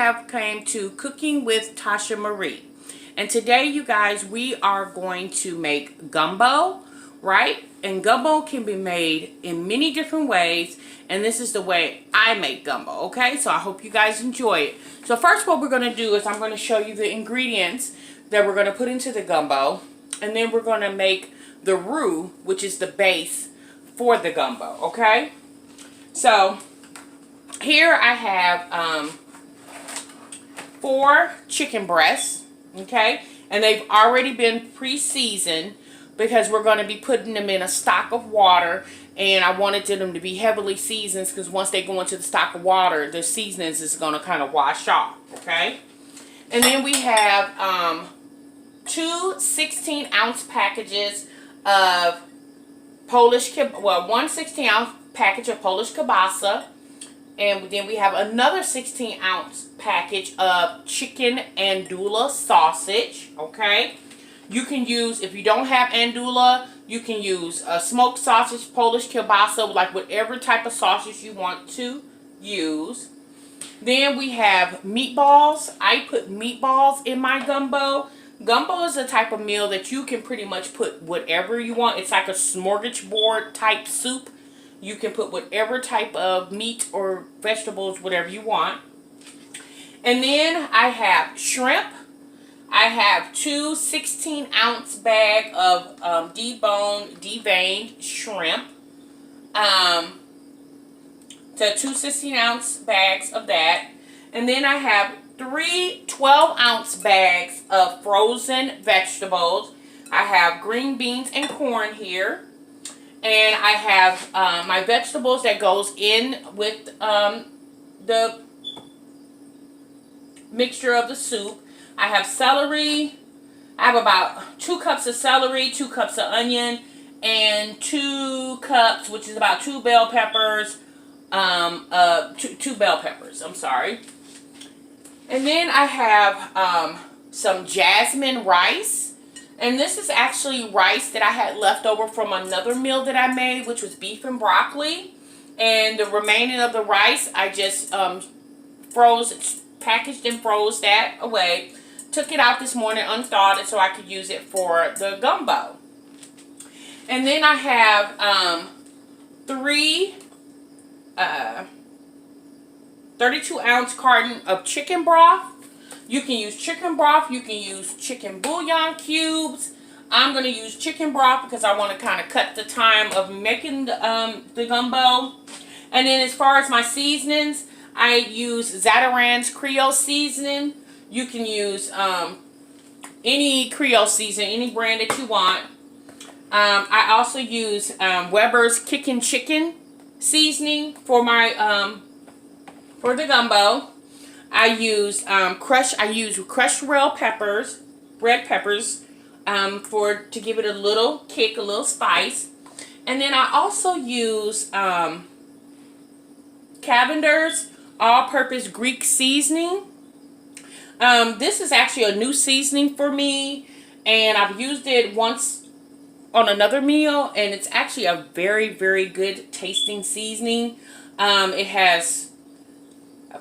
have came to Cooking with Tasha Marie. And today, you guys, we are going to make gumbo, right? And gumbo can be made in many different ways. And this is the way I make gumbo, okay? So I hope you guys enjoy it. So first what we're going to do is I'm going to show you the ingredients that we're going to put into the gumbo. And then we're going to make the roux, which is the base for the gumbo, okay? So here I have 4 chicken breasts, okay? And they've already been pre-seasoned because we're going to be putting them in a stock of water. And I wanted them to be heavily seasoned because once they go into the stock of water, the seasonings is going to kind of wash off, okay? And then we have 2 16-ounce packages of one 16-ounce package of Polish kielbasa. And then we have another 16-ounce package of chicken andula sausage, okay? You can use, if you don't have andula, you can use a smoked sausage, Polish kielbasa, like whatever type of sausage you want to use. Then we have meatballs. I put meatballs in my gumbo. Gumbo is a type of meal that you can pretty much put whatever you want. It's like a smorgasbord type soup. You can put whatever type of meat or vegetables, whatever you want. And then I have shrimp. I have 2 16-ounce bag of deboned, deveined shrimp. So 2 16-ounce bags of that. And then I have 3 12-ounce bags of frozen vegetables. I have green beans and corn here. And I have my vegetables that goes in with the mixture of the soup. I have celery. I have about 2 cups of celery, 2 cups of onion, and 2 cups, which is about 2 bell peppers, 2 bell peppers, I'm sorry. And then I have some jasmine rice. And this is actually rice that I had left over from another meal that I made, which was beef and broccoli. And the remaining of the rice, I just packaged and froze that away. Took it out this morning, unthawed it so I could use it for the gumbo. And then I have 3 32-ounce carton of chicken broth. You can use chicken broth. You can use chicken bouillon cubes. I'm going to use chicken broth because I want to kind of cut the time of making the gumbo. And then as far as my seasonings, I use Zatarain's Creole seasoning. You can use any Creole seasoning, any brand that you want. I also use Weber's Kickin' Chicken seasoning for my for the gumbo. I use crushed red peppers, to give it a little kick, a little spice. And then I also use Cavender's all-purpose Greek seasoning. This is actually a new seasoning for me, and I've used it once on another meal, and it's actually a very, very good tasting seasoning. It has,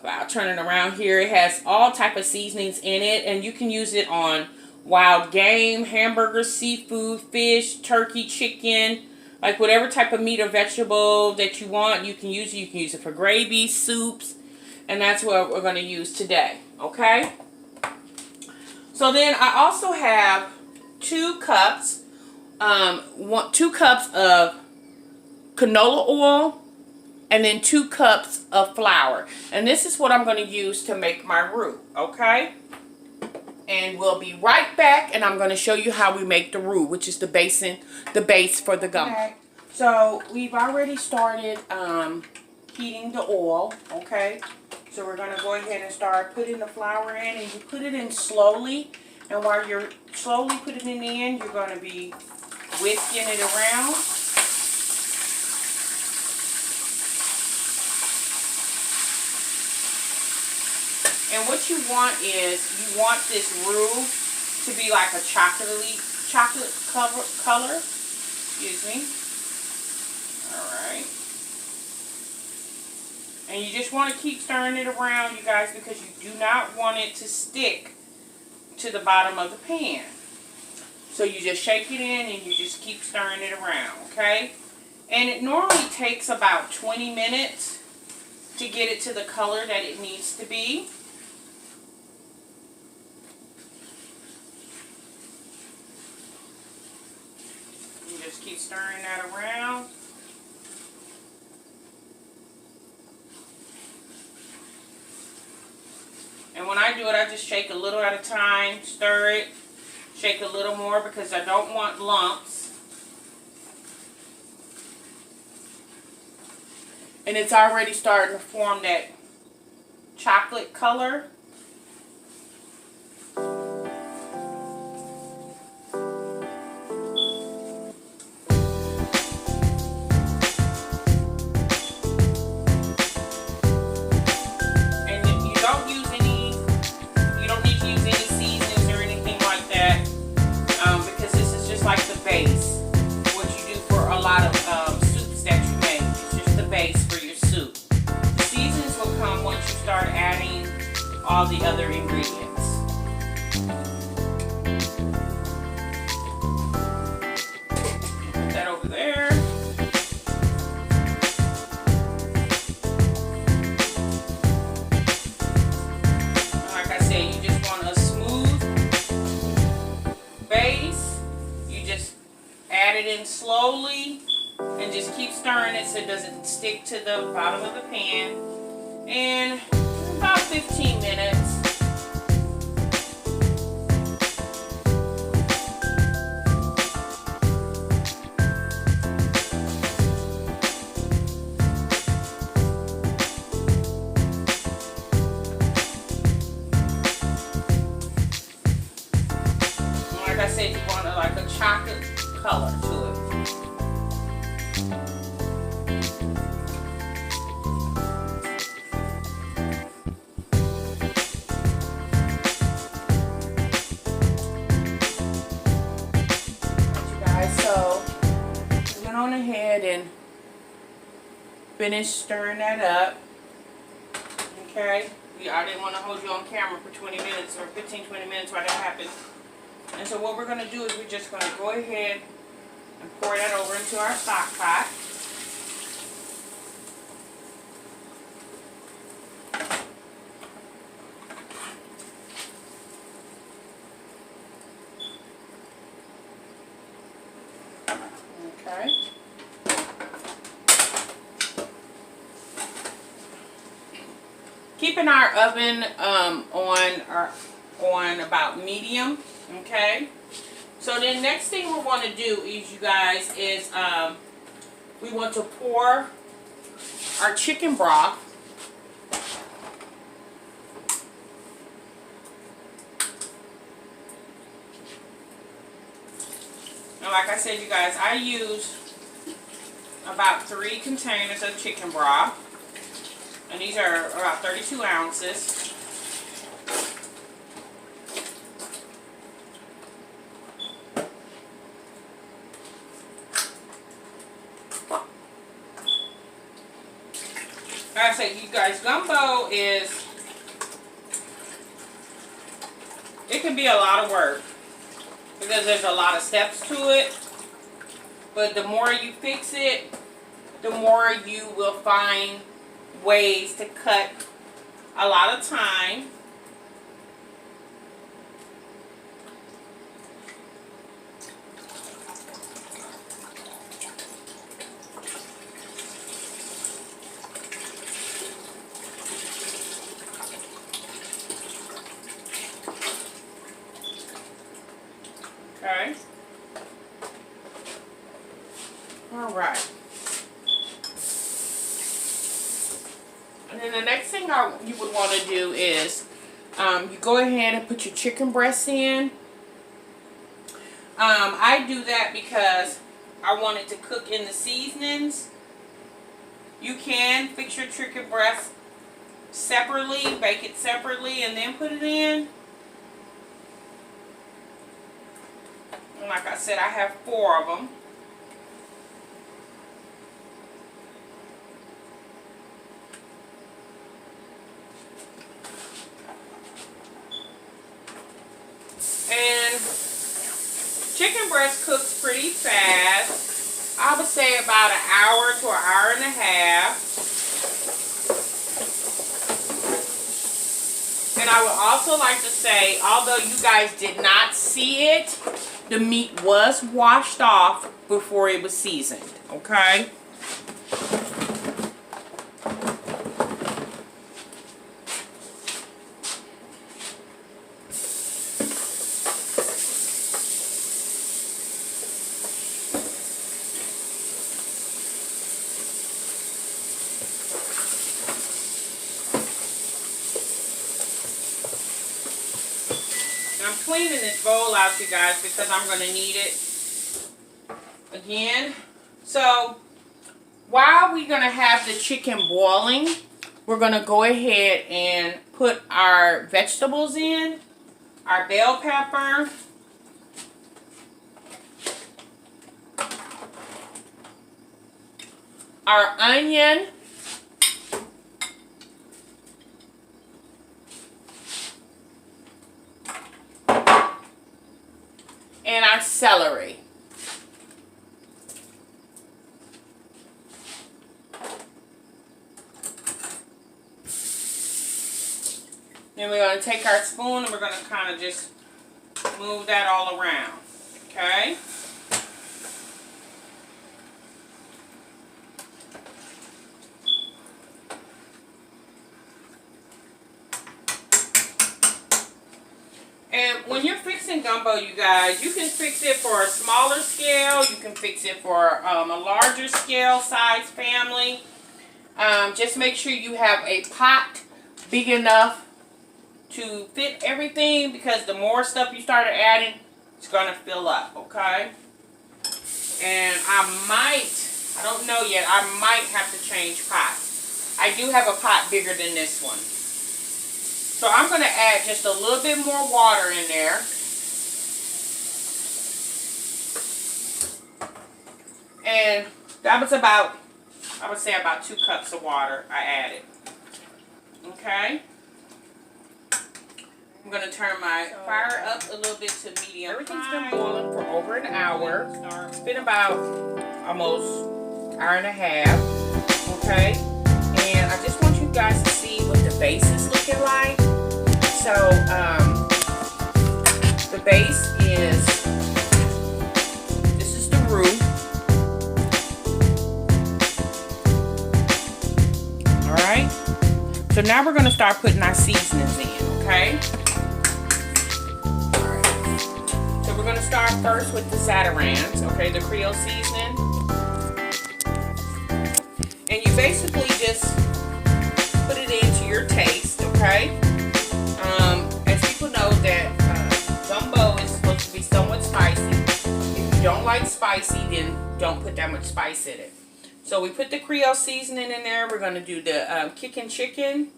I'll turn it around here, it has all type of seasonings in it, and you can use it on wild game, hamburgers, seafood, fish, turkey, chicken, like whatever type of meat or vegetable that you want, you can use it. You can use it for gravy, soups, and that's what we're going to use today, okay? So then I also have 2 cups, 2 cups of canola oil, and then 2 cups of flour. And this is what I'm going to use to make my roux, okay? And we'll be right back, and I'm going to show you how we make the roux, which is the base for the gumbo. Okay. So we've already started heating the oil, okay? So we're going to go ahead and start putting the flour in, and you put it in slowly. And while you're slowly putting it in, you're going to be whisking it around. And what you want is, you want this roux to be like a chocolate color. Excuse me. Alright. And you just want to keep stirring it around, you guys, because you do not want it to stick to the bottom of the pan. So you just shake it in and you just keep stirring it around, okay? And it normally takes about 20 minutes to get it to the color that it needs to be. You just keep stirring that around. And when I do it, I just shake a little at a time, stir it, shake a little more because I don't want lumps. And it's already starting to form that chocolate color. Like the base, what you do for a lot of soups that you make. It's just the base for your soup. The seasons will come once you start adding all the other ingredients. Put that over there. And like I said, you just want a smooth base. Add it in slowly and just keep stirring it so it doesn't stick to the bottom of the pan. And about 15 minutes. Like I said, you want like a chocolate color to it. Alright, you guys, so we went on ahead and finished stirring that up. Okay, I didn't want to hold you on camera for 20 minutes or 15-20 minutes while that happened. And so what we're going to do is we're just going to go ahead and pour that over into our stock pot. Okay. Keeping our oven on about medium. Okay. So then next thing we want to do is, you guys, is we want to pour our chicken broth and like I said, you guys, I use about 3 containers of chicken broth, and these are about 32 ounces. Like I said, you guys, gumbo it can be a lot of work because there's a lot of steps to it. But the more you fix it, the more you will find ways to cut a lot of time. Okay. All right. And then the next thing you would want to do is you go ahead and put your chicken breasts in. I do that because I want it to cook in the seasonings. You can fix your chicken breast separately, bake it separately, and then put it in. And like I said, I have 4 of them. Chicken breast cooks pretty fast. I would say about an hour to an hour and a half. And I would also like to say, although you guys did not see it, the meat was washed off before it was seasoned, okay? I'm cleaning this bowl out, you guys, because I'm going to need it again. So, while we're going to have the chicken boiling, we're going to go ahead and put our vegetables in. Our bell pepper. Our onion. And our celery. Then we're going to take our spoon and we're going to kind of just move that all around. Okay? And when you're fixing gumbo, you guys, you can fix it for a smaller scale. You can fix it for a larger scale size family. Just make sure you have a pot big enough to fit everything, because the more stuff you start adding, it's going to fill up, okay? And I don't know yet, I might have to change pots. I do have a pot bigger than this one. So I'm going to add just a little bit more water in there. And that was about, I would say about 2 cups of water I added. Okay. I'm going to turn my fire up a little bit to medium. Everything's been boiling for over an hour. It's been about almost an hour and a half. Okay. And I just want you guys to see what the base is looking like. So, the base is, this is the roux. Alright. So now we're going to start putting our seasonings in, okay? Alright. So we're going to start first with the Zatarain's, okay, the Creole seasoning. And you basically just put it into your taste, okay? As people know that gumbo is supposed to be somewhat spicy. If you don't like spicy, then don't put that much spice in it. So we put the Creole seasoning in there. We're going to do the kicking chicken.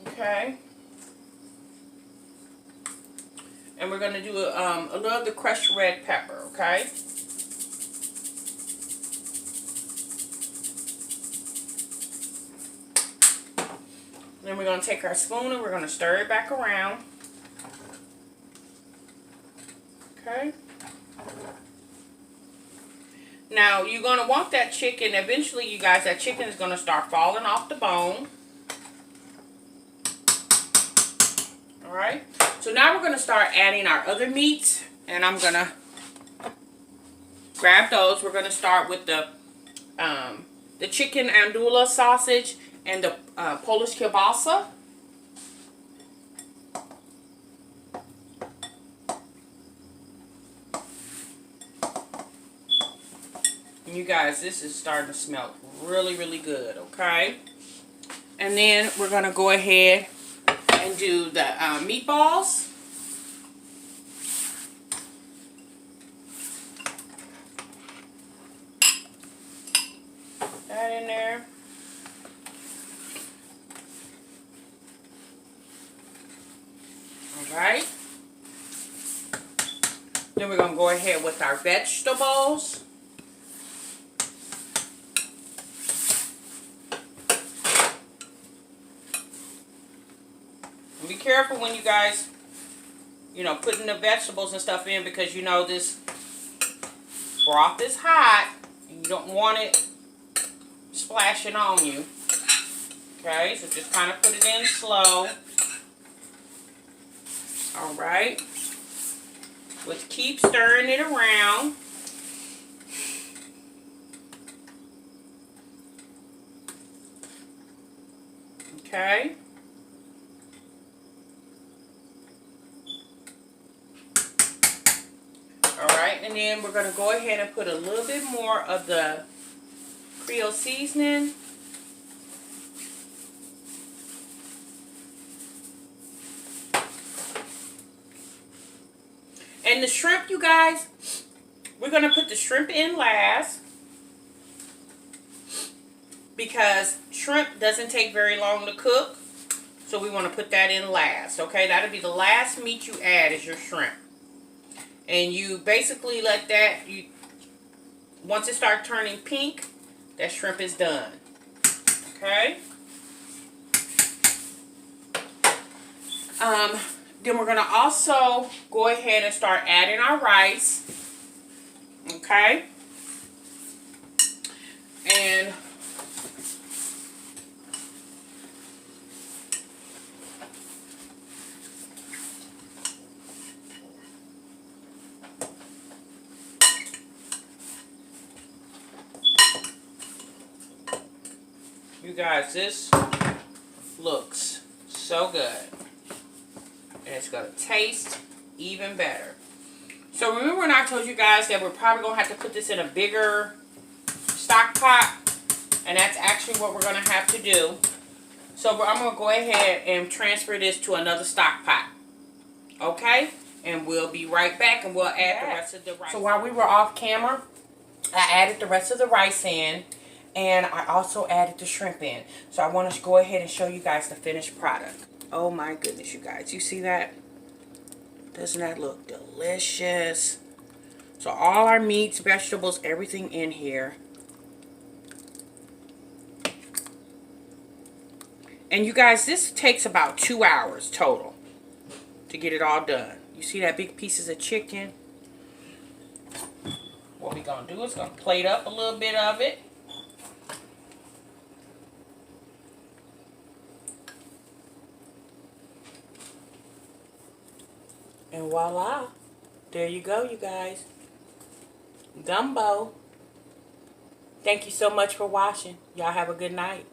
Okay. And we're going to do a little of the crushed red pepper, okay? Then we're going to take our spoon and we're going to stir it back around. Okay. Now, you're going to want that chicken. Eventually, you guys, that chicken is going to start falling off the bone. Alright. So now we're going to start adding our other meats. And I'm going to grab those. We're going to start with the chicken andouille sausage and the Polish kielbasa. And you guys, this is starting to smell really, really good, okay? And then we're going to go ahead and do the meatballs. That in there. Alright. Then we're going to go ahead with our vegetables. Be careful when you guys, putting the vegetables and stuff in, because this broth is hot and you don't want it splashing on you. Okay, so just kind of put it in slow. Alright. Let's keep stirring it around. Okay. Alright, and then we're going to go ahead and put a little bit more of the Creole seasoning. And the shrimp, you guys, we're going to put the shrimp in last, because shrimp doesn't take very long to cook. So we want to put that in last. Okay, that'll be the last meat you add, is your shrimp. And you basically let that, once it starts turning pink, that shrimp is done. Okay. Then we're going to also go ahead and start adding our rice. Okay. And you guys, this looks so good. And it's going to taste even better. So remember when I told you guys that we're probably going to have to put this in a bigger stock pot? And that's actually what we're going to have to do. So I'm going to go ahead and transfer this to another stock pot. Okay? And we'll be right back, and we'll add the rest of the rice. So while we were off camera, I added the rest of the rice in. And I also added the shrimp in. So I want to go ahead and show you guys the finished product. Oh my goodness, you guys. You see that? Doesn't that look delicious? So all our meats, vegetables, everything in here. And you guys, this takes about 2 hours total to get it all done. You see that big pieces of chicken? What we're going to do is going to plate up a little bit of it. And voila, there you go, you guys. Gumbo. Thank you so much for watching. Y'all have a good night.